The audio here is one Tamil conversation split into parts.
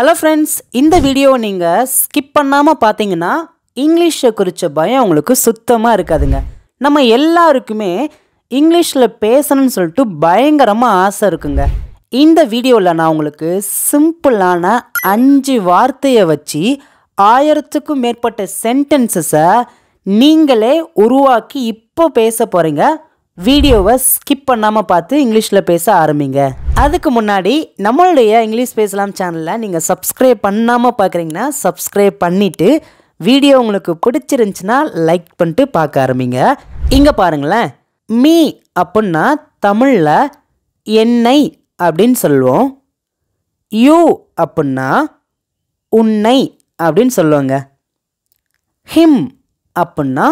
ஹலோ ஃப்ரெண்ட்ஸ், இந்த வீடியோ நீங்கள் ஸ்கிப் பண்ணாமல் பார்த்தீங்கன்னா இங்கிலீஷை குறித்த பயம் உங்களுக்கு சுத்தமாக இருக்காதுங்க. நம்ம எல்லாருக்குமே இங்கிலீஷில் பேசணும்னு சொல்லிட்டு பயங்கரமாக ஆசை இருக்குங்க. இந்த வீடியோவில் நான் உங்களுக்கு சிம்பிளான 5 வார்த்தையை வச்சு 1000க்கும் மேற்பட்ட சென்டென்சஸை நீங்களே உருவாக்கி இப்போ பேச போகிறீங்க. வீடியோவை ஸ்கிப் பண்ணாமல் பார்த்து இங்கிலீஷில் பேச ஆரம்பிங்க. அதுக்கு முன்னாடி நம்மளுடைய இங்கிலீஷ் பேசலாம் சேனலில் நீங்கள் சப்ஸ்கிரைப் பண்ணாமல் பார்க்குறீங்கன்னா சப்ஸ்கிரைப் பண்ணிவிட்டு வீடியோ உங்களுக்கு பிடிச்சிருந்துச்சுன்னா லைக் பண்ணிட்டு பார்க்க ஆரம்பிங்க. இங்கே பாருங்களேன், மீ அப்படின்னா தமிழில் என்னை அப்படின்னு சொல்லுவோம். யூ அப்படின்னா உன்னை அப்படின்னு சொல்லுவாங்க. ஹிம் அப்படின்னா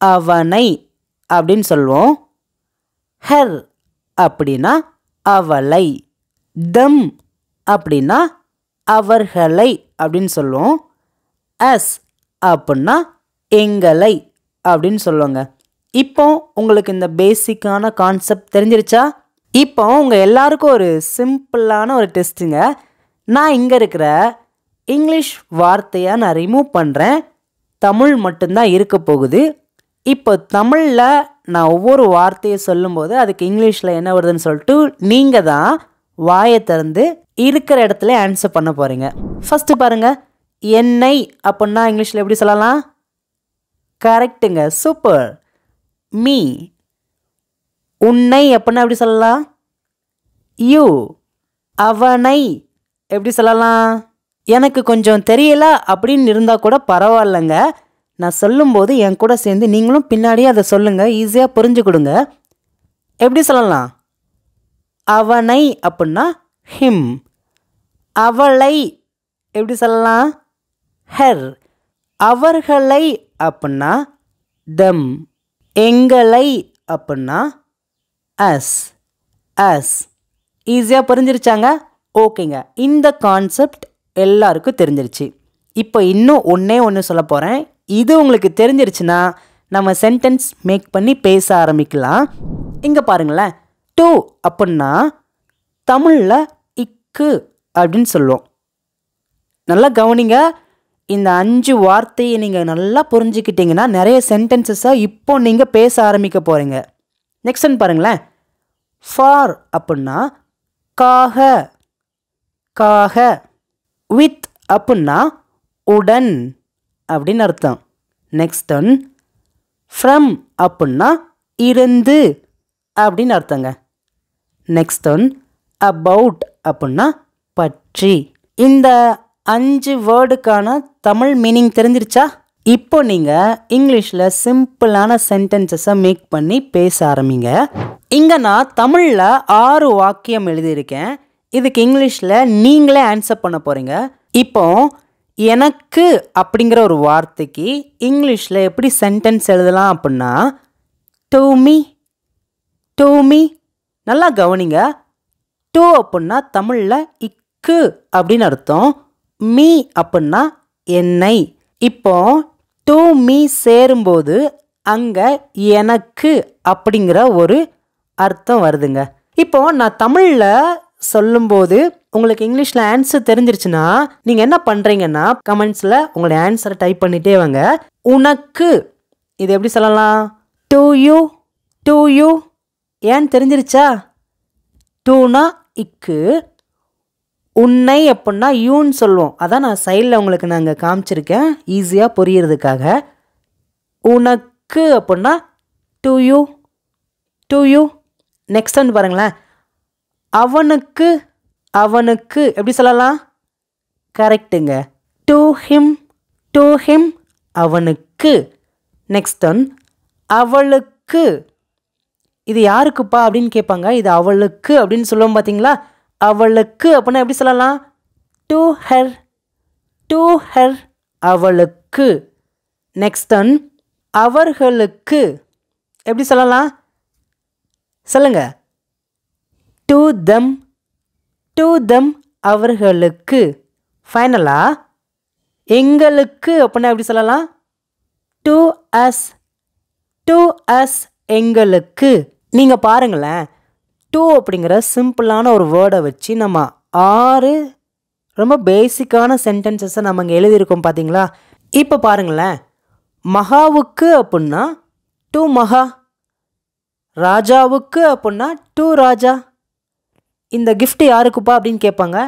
அவனை அப்படின்னு சொல்லுவோம். ஹர் அப்படின்னா அவளை. தம் அப்படின்னா அவர்களை அப்படின்னு சொல்லுவோம். அஸ் அப்படின்னா எங்களை அப்படின்னு சொல்லுவாங்க. இப்போ உங்களுக்கு இந்த பேசிக்கான கான்செப்ட் தெரிஞ்சிருச்சா? இப்போ உங்கள் எல்லாருக்கும் ஒரு சிம்பிளான ஒரு டெஸ்ட்டுங்க. நான் இங்கே இருக்கிற இங்கிலீஷ் வார்த்தையை நான் ரிமூவ் பண்ணுறேன். தமிழ் மட்டும்தான் இருக்க போகுது. இப்போ தமிழில் நான் ஒவ்வொரு வார்த்தையை சொல்லும்போது அதுக்கு இங்கிலீஷில் என்ன வருதுன்னு சொல்லிட்டு நீங்கள் தான் வாயை திறந்து இருக்கிற இடத்துல ஆன்சர் பண்ண போகிறீங்க. ஃபஸ்ட்டு பாருங்கள், என்னை அப்படின்னா இங்கிலீஷில் எப்படி சொல்லலாம்? கரெக்டுங்க, சூப்பர். மீ. உன்னை அப்படின்னா எப்படி சொல்லலாம்? யூ. அவனை எப்படி சொல்லலாம்? எனக்கு கொஞ்சம் தெரியல அப்படின்னு இருந்தால் கூட பரவாயில்லைங்க. நான் சொல்லும்போது என் கூட சேர்ந்து நீங்களும் பின்னாடியே அதை சொல்லுங்கள், ஈஸியாக புரிஞ்சு கொடுங்க. எப்படி சொல்லலாம்? அவனை அப்படின்னா ஹிம். அவளை எப்படி சொல்லலாம்? ஹெர். அவர்களை அப்படின்னா தம். எங்களை அப்படின்னா அஸ். அஸ். ஈஸியாக புரிஞ்சிருச்சாங்க? ஓகேங்க, இந்த கான்செப்ட் எல்லாருக்கும் தெரிஞ்சிருச்சு. இப்போ இன்னும் ஒன்று சொல்ல போகிறேன். இது உங்களுக்கு தெரிஞ்சிருச்சுன்னா நம்ம சென்டென்ஸ் மேக் பண்ணி பேச ஆரம்பிக்கலாம். இங்கே பாருங்களேன், டூ அப்படின்னா தமிழில் இக்கு அப்படின்னு சொல்லுவோம். நல்லா கவனிங்க. இந்த 5 வார்த்தையை நீங்கள் நல்லா புரிஞ்சுக்கிட்டீங்கன்னா நிறைய சென்டென்சஸை இப்போ நீங்கள் பேச ஆரம்பிக்க போகிறீங்க. நெக்ஸ்ட் ஒன் பாருங்களேன், ஃபார் அப்படின்னா காக. காக. வித் அப்படின்னா உடன் அப்படின்னு அர்த்தம். நெக்ஸ்ட் ஒன், ஃப்ரம் அப்படின்னா இருந்து அப்படின்னு அர்த்தங்க. நெக்ஸ்ட் ஒன், அபவுட் அப்படின்னா பற்றி. இந்த 5 வேர்டுக்கான தமிழ் மீனிங் தெரிஞ்சிருச்சா? இப்போ நீங்கள் இங்கிலீஷில் சிம்பிளான சென்டென்சஸை மேக் பண்ணி பேச ஆரம்பிங்க. இங்கே நான் தமிழில் 6 வாக்கியம் எழுதியிருக்கேன். இதுக்கு இங்கிலீஷில் நீங்களே ஆன்சர் பண்ண போகிறீங்க. இப்போ எனக்கு அப்படிங்கிற ஒரு வார்த்தைக்கு இங்கிலீஷில் எப்படி சென்டென்ஸ் எழுதலாம் அப்படின்னா, டு மீ. To me. நல்லா கவனிங்க. டு அப்படின்னா தமிழில் இக்கு அப்படின்னு அர்த்தம். மீ அப்படின்னா என்னை. இப்போ டு மீ சேரும்போது அங்கே எனக்கு அப்படிங்கிற ஒரு அர்த்தம் வருதுங்க. இப்போ நான் தமிழில் சொல்லும்போது உங்களுக்கு இங்கிலீஷில் ஆன்சர் தெரிஞ்சிருச்சுன்னா நீங்கள் என்ன பண்ணுறீங்கன்னா கமெண்ட்ஸில் உங்களுடைய ஆன்சரை டைப் பண்ணிகிட்டே வாங்க. உனக்கு இது எப்படி சொல்லலாம்? To you. To you. ஏன் தெரிஞ்சிருச்சா? டூனா இக்கு, உன்னை அப்படின்னா யூன்னு சொல்லுவோம். அதான் நான் சைடில் உங்களுக்கு நாங்கள் காமிச்சிருக்கேன் ஈஸியாக புரியறதுக்காக. உனக்கு அப்படின்னா to you. To you. Next வந்து பாருங்களேன், அவனுக்கு. அவனுக்கு எப்படி சொல்லலாம்? கரெக்டுங்க, டு ஹிம். To him. அவனுக்கு. நெக்ஸ்ட் ஒன், அவளுக்கு. இது யாருக்குப்பா அப்படின்னு கேட்பாங்க. இது அவளுக்கு அப்படின்னு சொல்லுவோம் பார்த்தீங்களா? அவளுக்கு அப்படின்னா எப்படி சொல்லலாம்? To her. To her. அவளுக்கு. நெக்ஸ்ட் ஒன், அவர்களுக்கு. எப்படி சொல்லலாம்? சொல்லுங்க. To them. To them. அவர்களுக்கு. ஃபைனலா எங்களுக்கு அப்படின்னா எப்படி சொல்லலாம்? To us. To us. எங்களுக்கு. நீங்கள் பாருங்களேன், டு அப்படிங்கிற சிம்பிளான ஒரு வேர்டை வச்சு நம்ம 6 ரொம்ப பேசிக்கான சென்டென்சஸை நம்ம இங்கே எழுதியிருக்கோம் பார்த்தீங்களா? இப்போ பாருங்களேன், மகாவுக்கு அப்படின்னா டு மகா, ராஜாவுக்கு அப்படின்னா டு ராஜா. இந்த gift யாருக்குப்பா அப்படின்னு கேட்பாங்க.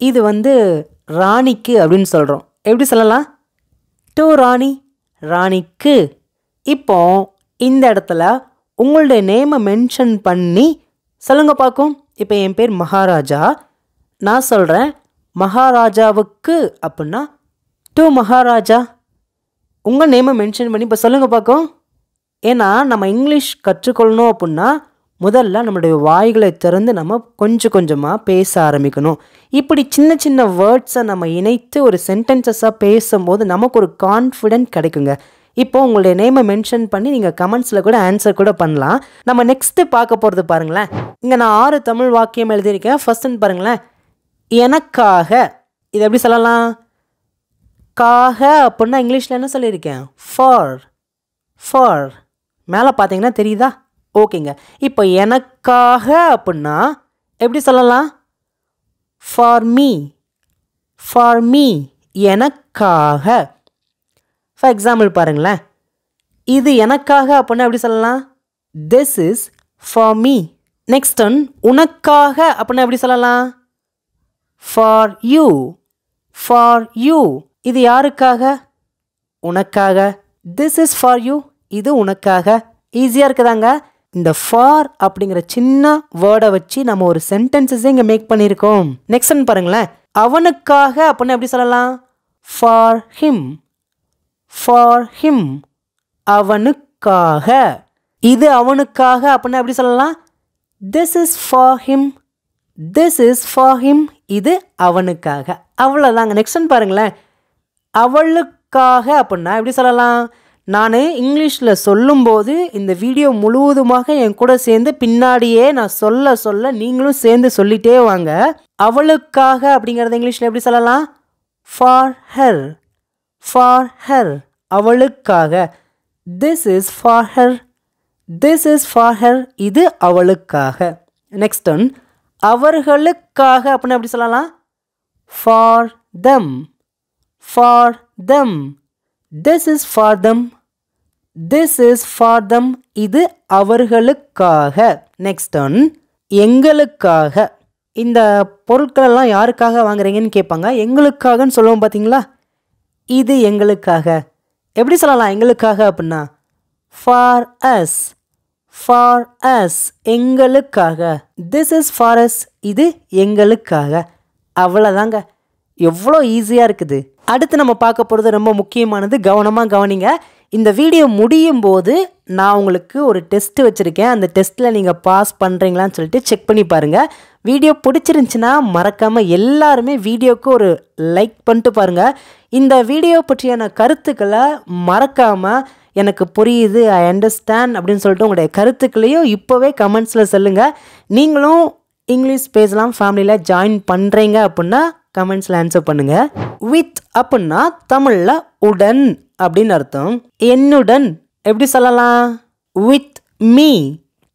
இது ராணிக்கு அப்படின்னு சொல்கிறோம். எப்படி சொல்லலாம்? டு ராணி, ராணிக்கு. இப்போ இந்த இடத்துல உங்களுடைய நேமை மென்ஷன் பண்ணி சொல்லுங்க பார்க்கும். இப்போ என் பேர் மகாராஜா, நான் சொல்கிறேன் மகாராஜாவுக்கு அப்படின்னா டு மகாராஜா. உங்கள் நேமை மென்ஷன் பண்ணி இப்போ சொல்லுங்கள் பார்க்கும். ஏன்னா நம்ம இங்கிலீஷ் கற்றுக்கொள்ளணும் அப்படின்னா முதல்ல நம்மளுடைய வாய்களை திறந்து நம்ம கொஞ்சம் கொஞ்சமாக பேச ஆரம்பிக்கணும். இப்படி சின்ன சின்ன வேர்ட்ஸை நம்ம இணைத்து ஒரு சென்டென்சஸாக பேசும்போது நமக்கு ஒரு கான்ஃபிடென்ட் கிடைக்குங்க. இப்போ உங்களுடைய நேமை மென்ஷன் பண்ணி நீங்கள் கமெண்ட்ஸில் கூட ஆன்சர் கூட பண்ணலாம். நம்ம நெக்ஸ்ட்டு பார்க்க போகிறது பாருங்களேன். இங்கே நான் 6 தமிழ் வாக்கியம் எழுதியிருக்கேன். ஃபர்ஸ்ட்டுன்னு பாருங்களேன், எனக்காக. இது எப்படி சொல்லலாம்? காக அப்படின்னா இங்கிலீஷில் என்ன சொல்லியிருக்கேன்? ஃபார். ஃபார் மேலே பார்த்தீங்கன்னா தெரியுதா? ஓகேங்க. இப்போ எனக்காக அப்படின்னா எப்படி சொல்லலாம்? For me. ஃபார் மீ, எனக்காக. ஃபார் எக்ஸாம்பிள் பாருங்களேன், இது எனக்காக அப்படின்னா எப்படி சொல்லலாம்? This is for me. Next one, உனக்காக அப்படின்னா எப்படி சொல்லலாம்? For you. ஃபார் யூ, இது யாருக்காக? உனக்காக. திஸ் இஸ் ஃபார் யூ, இது உனக்காக. ஈஸியாக இருக்குதாங்க. இந்த ஃபார் அப்படிங்கிற சின்ன வேர்டை வச்சு நம்ம ஒரு சென்டென்சஸே இங்கே மேக் பண்ணியிருக்கோம். நெக்ஸ்ட் ஒன் பாருங்களேன், அவனுக்காக அப்படின்னா எப்படி சொல்லலாம்? For him. ஃபார் ஹிம், அவனுக்காக. இது அவனுக்காக அப்படின்னா எப்படி சொல்லலாம்? This is for him. This is for him, இது அவனுக்காக. அவ்வளோதாங்க. நெக்ஸ்ட் ஒன் பாருங்களேன், அவளுக்காக அப்படின்னா எப்படி சொல்லலாம்? நான் இங்கிலீஷில் சொல்லும்போது இந்த வீடியோ முழுவதுமாக என் கூட சேர்ந்து பின்னாடியே நான் சொல்ல சொல்ல நீங்களும் சேர்ந்து சொல்லிட்டே வாங்க. அவளுக்காக அப்படிங்கிறத இங்கிலீஷில் எப்படி சொல்லலாம்? For her. ஃபார் ஹர், அவளுக்காக. This is for her. This is for her, இது அவளுக்காக. நெக்ஸ்ட் ஒன், அவர்களுக்காக அப்படின்னா எப்படி சொல்லலாம்? For them. For them, this is for them. This is for them, இது அவர்களுக்காக. நெக்ஸ்ட் ஒன், எங்களுக்காக. இந்த பொருட்களெல்லாம் யாருக்காக வாங்குறீங்கன்னு கேட்பாங்க. எங்களுக்காகன்னு சொல்லுவோம் பார்த்தீங்களா? இது எங்களுக்காக. எப்படி சொல்லலாம் எங்களுக்காக அப்படின்னா? For us. ஃபார் அஸ், எங்களுக்காக. திஸ் இஸ் ஃபார் அஸ், இது எங்களுக்காக. அவ்வளோதாங்க. எவ்வளோ ஈஸியாக இருக்குது. அடுத்து நம்ம பார்க்க போகிறது ரொம்ப முக்கியமானது. கவனமாக கவனிங்க. இந்த வீடியோ முடியும் போது நான் உங்களுக்கு ஒரு டெஸ்ட்டு வச்சுருக்கேன். அந்த டெஸ்ட்டில் நீங்கள் பாஸ் பண்ணுறீங்களான்னு சொல்லிட்டு செக் பண்ணி பாருங்கள். வீடியோ பிடிச்சிருந்துச்சின்னா மறக்காமல் எல்லாருமே வீடியோவுக்கு ஒரு லைக் பண்ணிட்டு பாருங்கள். இந்த வீடியோ பற்றியான கருத்துக்களை மறக்காமல் எனக்கு புரியுது, ஐ அண்டர்ஸ்டாண்ட் அப்படின்னு சொல்லிட்டு உங்களுடைய கருத்துக்களையும் இப்போவே கமெண்ட்ஸில் சொல்லுங்கள். நீங்களும் இங்கிலீஷ் பேசலாம் ஃபேமிலியில் ஜாயின் பண்ணுறீங்க அப்படின்னா கமெண்ட்ஸில் ஆன்சர் பண்ணுங்கள். வித் அப்படின்னா தமிழில் உடன் அப்படின்னு அர்த்தம். என்னுடன் எப்படி சொல்லலாம்? With me.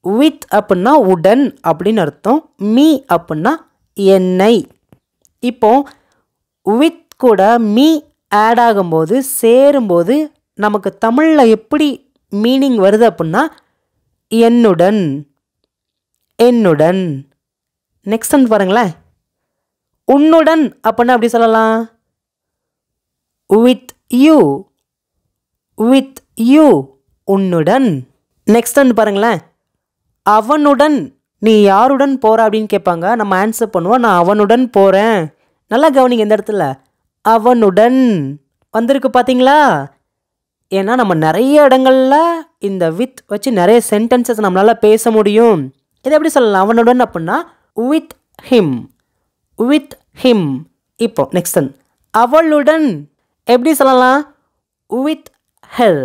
வித் அப்படின்னா உடன் அப்படின்னு அர்த்தம். மீ அப்படின்னா என்னை. இப்போ வித் கூட மீ ஆட் ஆகும்போது சேரும்போது நமக்கு தமிழில் எப்படி மீனிங் வருது அப்படின்னா என்னுடன். என்னுடன். நெக்ஸ்ட் ஒன் பாருங்களேன், உன்னுடன் அப்படின்னா எப்படி சொல்லலாம்? With you. வித் யூ, உன்னுடன். நெக்ஸ்ட் ஒன் பாருங்களேன், அவனுடன். நீ யாருடன் போகிற அப்படின்னு கேட்பாங்க. நம்ம ஆன்சர் பண்ணுவோம், நான் அவனுடன் போகிறேன். நல்லா கவனிங்க, இந்த இடத்துல அவனுடன் வந்திருக்கு பார்த்தீங்களா? ஏன்னா நம்ம நிறைய இடங்களில் இந்த வித் வச்சு நிறைய சென்டென்சஸ் நம்மளால் பேச முடியும். இதை எப்படி சொல்லலாம்? அவனுடன் அப்படின்னா வித் ஹிம். With him. இப்போ நெக்ஸ்ட் ஒன், அவளுடன் எப்படி சொல்லலாம்? With her.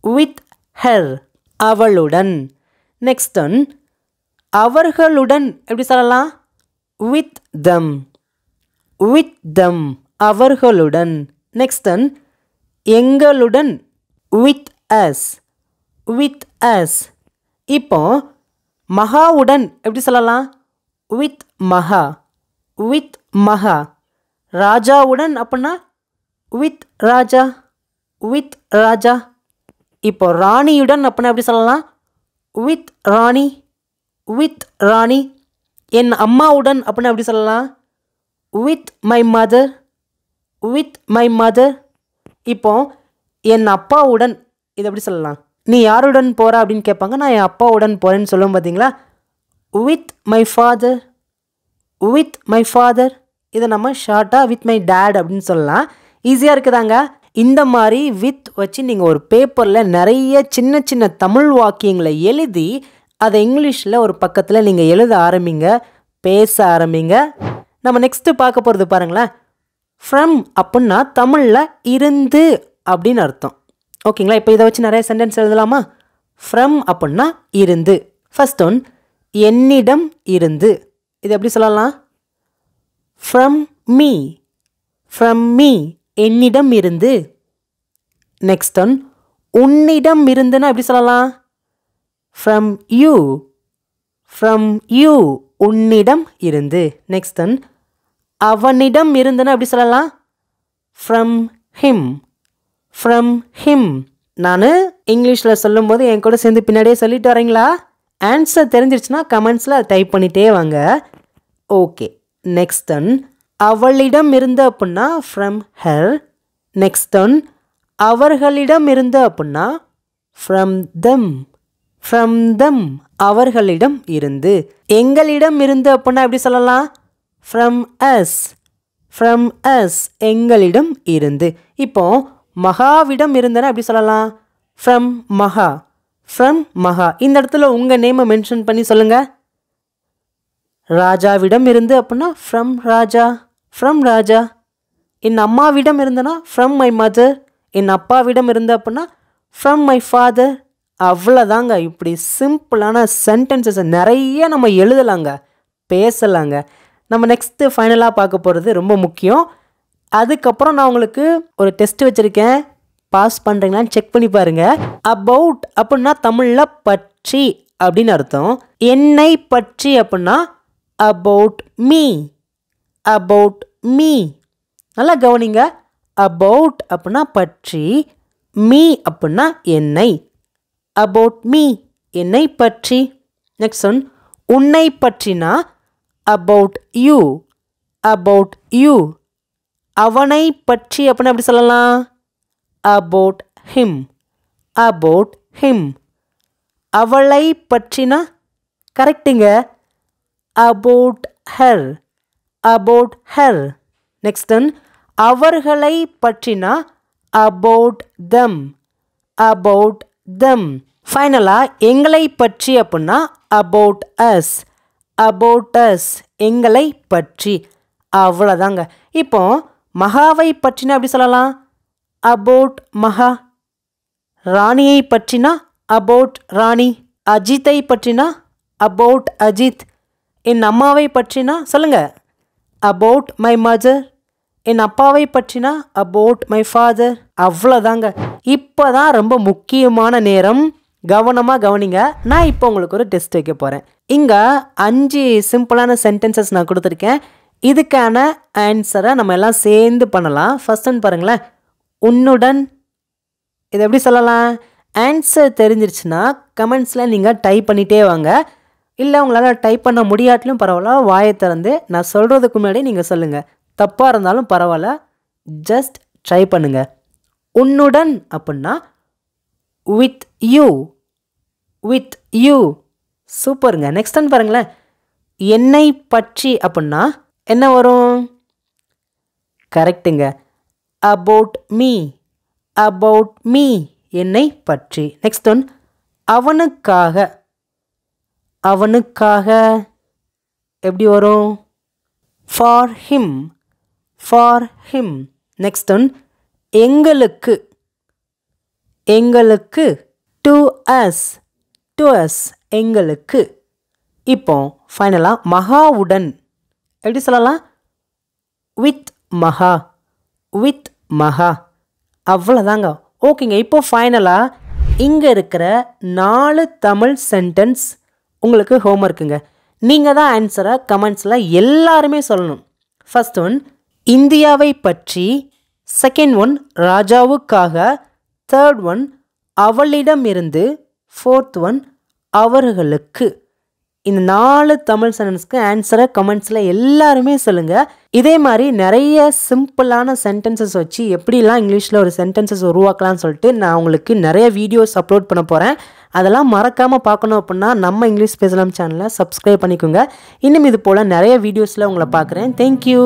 வித் ஹெர், அவளுடன். நெக்ஸ்ட் ஒன், அவர்களுடன் எப்படி சொல்லலாம்? With them. வித் தம், அவர்களுடன். நெக்ஸ்ட் ஒன், எங்களுடன். With us. With us. இப்போ மகாவுடன் எப்படி சொல்லலாம்? வித் மகா. வித் மகா, ராஜாவுடன் அப்படின்னா வித் ராஜா, வித் ராஜா. இப்போ ராணியுடன் அப்படின்னா எப்படி சொல்லலாம்? வித் ராணி, வித் ராணி. என் அம்மாவுடன் அப்படின்னா எப்படி சொல்லலாம்? With my mother, with my mother. இப்போ என் அப்பாவுடன் இது எப்படி சொல்லலாம்? நீ யாருடன் போகிற அப்படின்னு கேட்பாங்க. நான் என் அப்பாவுடன் போகிறேன்னு சொல்லுவோம் பார்த்தீங்களா? With my father, with my father. இதை நம்ம ஷார்ட்டாக வித் மை டேட் அப்படின்னு சொல்லலாம். ஈஸியாக இருக்குதாங்க. இந்த மாதிரி வித் வச்சு நீங்கள் ஒரு பேப்பரில் நிறைய சின்ன சின்ன தமிழ் வாக்கியங்களை எழுதி அதை இங்கிலீஷில் ஒரு பக்கத்தில் நீங்கள் எழுத ஆரம்பிங்க, பேச ஆரம்பிங்க. நம்ம நெக்ஸ்ட்டு பார்க்க போகிறது பாருங்களேன். ஃப்ரம் அப்படின்னா தமிழில் இருந்து அப்படின்னு அர்த்தம். ஓகேங்களா? இப்போ இதை வச்சு நிறைய சென்டென்ஸ் எழுதலாமா? ஃப்ரம் அப்படின்னா இருந்து. ஃபர்ஸ்ட் ஒன் என்னிடம் இருந்து. இது எப்படி சொல்லலாம்? ஃப்ரம் மீ, ஃப்ரம் மீ என்னிடம் இருந்து. நெக்ஸ்ட் ஒன் உன்னிடம் இருந்துன்னா எப்படி சொல்லலாம்? ஃப்ரம் யூ, ஃப்ரம் யூ உன்னிடம் இருந்து. நெக்ஸ்ட் ஒன் அவனிடம் இருந்துன்னா எப்படி சொல்லலாம்? From him, from him. நான் இங்கிலீஷில் சொல்லும்போது என் கூட சேர்ந்து பின்னாடியே சொல்லிட்டு வரீங்களா? ஆன்சர் தெரிஞ்சிருச்சுன்னா கமெண்ட்ஸில் டைப் பண்ணிகிட்டே வாங்க. ஓகே. நெக்ஸ்ட் ஒன் அவளிடம் இருந்து அப்படின்னா ஃப்ரம் ஹர். நெக்ஸ்ட் ஒன் அவர்களிடம் இருந்து அப்படின்னா ஃப்ரம் தெம், ஃப்ரம் தெம் அவர்களிடம் இருந்து. எங்களிடம் இருந்து அப்படின்னா எப்படி சொல்லலாம்? ஃப்ரம் அஸ், ஃப்ரம் அஸ் எங்களிடம் இருந்து. இப்போ மகாவிடம் இருந்தனா எப்படி சொல்லலாம்? ஃப்ரம் மகா, ஃப்ரம் மகா. இந்த இடத்துல உங்கள் நேமை மென்ஷன் பண்ணி சொல்லுங்கள். ராஜாவிடம் இருந்து அப்படின்னா ஃப்ரம் ராஜா, ஃப்ரம் ராஜா. என் அம்மாவிடம் இருந்தனா ஃப்ரம் மை மதர். என் அப்பாவிடம் இருந்து அப்படின்னா ஃப்ரம் மை ஃபாதர். அவ்வளோதாங்க. இப்படி சிம்பிளான சென்டென்சஸை நிறைய நம்ம எழுதலாங்க, பேசலாங்க. நம்ம நெக்ஸ்ட்டு ஃபைனலாக பார்க்க போகிறது ரொம்ப முக்கியம். அதுக்கப்புறம் நான் உங்களுக்கு ஒரு டெஸ்ட் வச்சுருக்கேன், பாஸ் பண்ணுறீங்களான்னு செக் பண்ணி பாருங்கள். அபவுட் அப்படின்னா தமிழில் பற்றி அப்படின்னு அர்த்தம். என்னை பற்றி அப்படின்னா அபவுட் மீ, அபவுட் மீ. நல்லா கவனிங்க. அபவுட் அப்படின்னா பற்றி, மீ அப்படின்னா என்னை. அபவுட் மீ என்னை பற்றி. நெக்ஸ்ட் ஒன் உன்னை பற்றினா அபவுட் யூ, அபவுட் யூ. அவனை பற்றி அப்படின்னா எப்படி சொல்லலாம்? About him, about him. அவளை பற்றினா கரெக்டுங்க, about her, about her. Next one அவர்களை பற்றினா அபவுட் தம், அபவுட் தம். ஃபைனலாக எங்களை பற்றி அப்படின்னா அபவுட் அஸ், அபவுட் அஸ் எங்களை பற்றி. அவ்வளோதாங்க. இப்போ மகாவை பற்றினா எப்படி சொல்லலாம்? அபவுட் மகா. ராணியை பற்றினா அபவுட் ராணி. அஜித்தை பற்றினா அபவுட் அஜித். என் அம்மாவை பற்றினா சொல்லுங்கள், அபவுட் மை மதர். என் அப்பாவை பற்றினா அபவுட் மை ஃபாதர். அவ்வளோதாங்க. இப்போ தான் ரொம்ப முக்கியமான நேரம், கவனமாக கவனிங்க. நான் இப்போ உங்களுக்கு ஒரு டெஸ்ட் வைக்க போகிறேன். இங்கே 5 சிம்பிளான சென்டென்சஸ் நான் கொடுத்துருக்கேன். இதுக்கான ஆன்சரை நம்ம எல்லாம் சேர்ந்து பண்ணலாம். ஃபர்ஸ்ட் ஒன் பாருங்களேன், உன்னுடன். இதை எப்படி சொல்லலாம்? ஆன்சர் தெரிஞ்சிருச்சுன்னா கமெண்ட்ஸில் நீங்கள் டைப் பண்ணிகிட்டே வாங்க. இல்லை உங்களால் டைப் பண்ண முடியாட்டிலும் பரவாயில்ல, வாயை திறந்து நான் சொல்கிறதுக்கு முன்னாடி நீங்கள் சொல்லுங்கள். தப்பாக இருந்தாலும் பரவாயில்ல, ஜஸ்ட் ட்ரை பண்ணுங்கள். உன்னுடன் அப்படின்னா வித் யூ, வித் யூ. சூப்பருங்க. நெக்ஸ்ட் ஒன் பாருங்களேன், என்னை பற்றி அப்படின்னா என்ன வரும்? கரெக்டுங்க, அபவுட் மீ, அபவுட் மீ என்னை பற்றி. நெக்ஸ்ட் ஒன் அவனுக்காக, அவனுக்காக எப்படி வரும்? For him, for him. Next one எங்களுக்கு, எங்களுக்கு. டு அஸ், டு அஸ் எங்களுக்கு. இப்போ ஃபைனலாக மகாவுடன் எப்படி சொல்லலாம்? வித் மகா, வித் மகா. அவ்வளோதாங்க. ஓகேங்க. இப்போ ஃபைனலாக இங்கே இருக்கிற 4 தமிழ் சென்டென்ஸ் உங்களுக்கு ஹோம்ஒர்க்குங்க. நீங்கள் தான் ஆன்சரை கமெண்ட்ஸில் எல்லாருமே சொல்லணும். ஃபர்ஸ்ட் ஒன் இந்தியாவை பற்றி. செகண்ட் ஒன் ராஜாவுக்காக. தேர்ட் ஒன் அவளிடமிருந்து. ஃபோர்த் ஒன் அவர்களுக்கு. இந்த 4 தமிழ் சென்டென்ஸ்க்கு ஆன்சரை கமெண்ட்ஸில் எல்லாருமே சொல்லுங்கள். இதே மாதிரி நிறைய சிம்பிளான சென்டென்சஸ் வச்சு எப்படிலாம் இங்கிலீஷில் ஒரு சென்டென்சஸ் உருவாக்கலாம்னு சொல்லிட்டு நான் உங்களுக்கு நிறைய வீடியோஸ் அப்லோட் பண்ண போகிறேன். அதெல்லாம் மறக்காமல் பார்க்கணும் அப்படின்னா நம்ம இங்கிலீஷ் பேசலாம் சேனலை சப்ஸ்கிரைப் பண்ணிக்கோங்க. இன்னும் இது போல் நிறைய வீடியோஸில் உங்களை பார்க்குறேன். தேங்க்யூ.